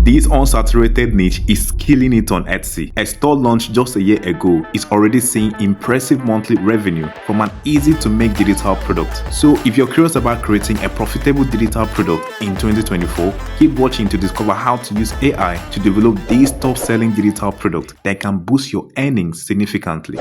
This unsaturated niche is killing it on Etsy. A store launched just a year ago is already seeing impressive monthly revenue from an easy-to-make digital product. So if you're curious about creating a profitable digital product in 2024, keep watching to discover how to use AI to develop these top-selling digital products that can boost your earnings significantly.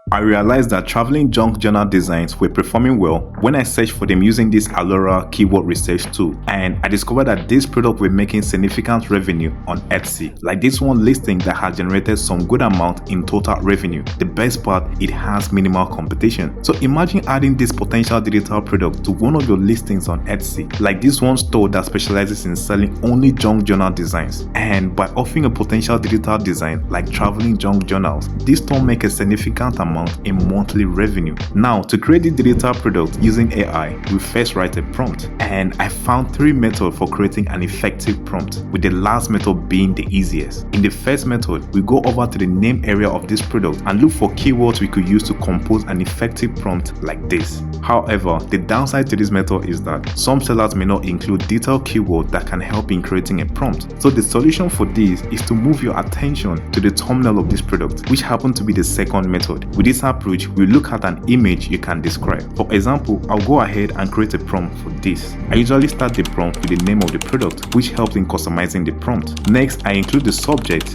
I realized that traveling junk journal designs were performing well when I searched for them using this Alura keyword research tool, and I discovered that this product were making significant revenue on Etsy, like this one listing that had generated some good amount in total revenue. The best part, it has minimal competition. So imagine adding this potential digital product to one of your listings on Etsy, like this one store that specializes in selling only junk journal designs, and by offering a potential digital design like traveling junk journals, this store makes a significant amount in monthly revenue. Now, to create the digital product using AI, we first write a prompt, and I found 3 methods for creating an effective prompt, with the last method being the easiest. In the first method, we go over to the name area of this product and look for keywords we could use to compose an effective prompt like this. However, the downside to this method is that some sellers may not include detailed keywords that can help in creating a prompt. So the solution for this is to move your attention to the thumbnail of this product, which happens to be the second method. With this approach, we look at an image you can describe. For example, I'll go ahead and create a prompt for this. I usually start the prompt with the name of the product, which helps in customizing the prompt. Next, I include the subject,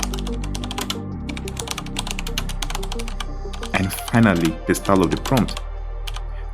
and finally, the style of the prompt,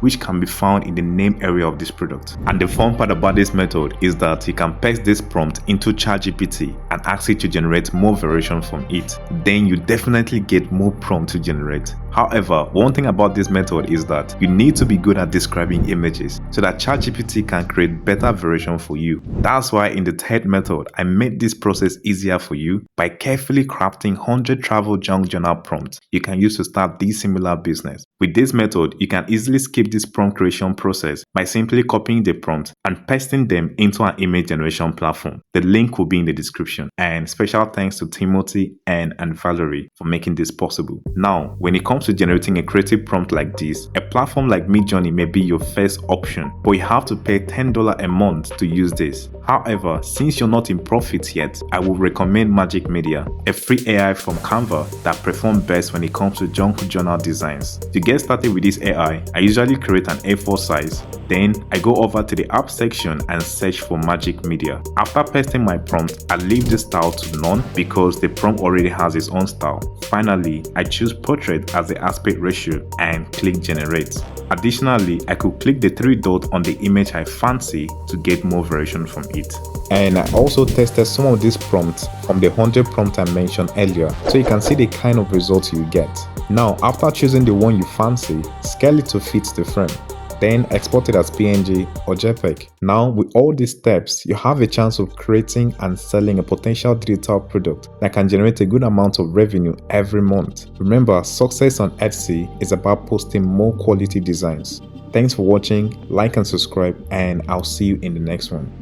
which can be found in the name area of this product. And the fun part about this method is that you can paste this prompt into ChatGPT and ask it to generate more variation from it. Then you definitely get more prompt to generate. However, one thing about this method is that you need to be good at describing images so that ChatGPT can create better variation for you. That's why in the third method, I made this process easier for you by carefully crafting 100 travel junk journal prompts you can use to start this similar business. With this method, you can easily skip this prompt creation process by simply copying the prompt and pasting them into an image generation platform. The link will be in the description. And special thanks to Timothy, Anne, and Valerie for making this possible. Now, when it comes to generating a creative prompt like this, a platform like Midjourney may be your first option, but you have to pay $10 a month to use this. However, since you're not in profit yet, I would recommend Magic Media, a free AI from Canva that performs best when it comes to junk journal designs. To get started with this AI, I usually create an A4 size. Then I go over to the app section and search for Magic Media. After pasting my prompt, I leave the style to none because the prompt already has its own style. Finally, I choose portrait as the aspect ratio and click generate. Additionally, I could click the 3 dots on the image I fancy to get more variation from it. And I also tested some of these prompts from the 100 prompts I mentioned earlier, so you can see the kind of results you get. Now, after choosing the one you fancy, scale it to fit the frame. Then export it as PNG or JPEG. Now, with all these steps, you have a chance of creating and selling a potential digital product that can generate a good amount of revenue every month. Remember, success on Etsy is about posting more quality designs. Thanks for watching, like and subscribe, and I'll see you in the next one.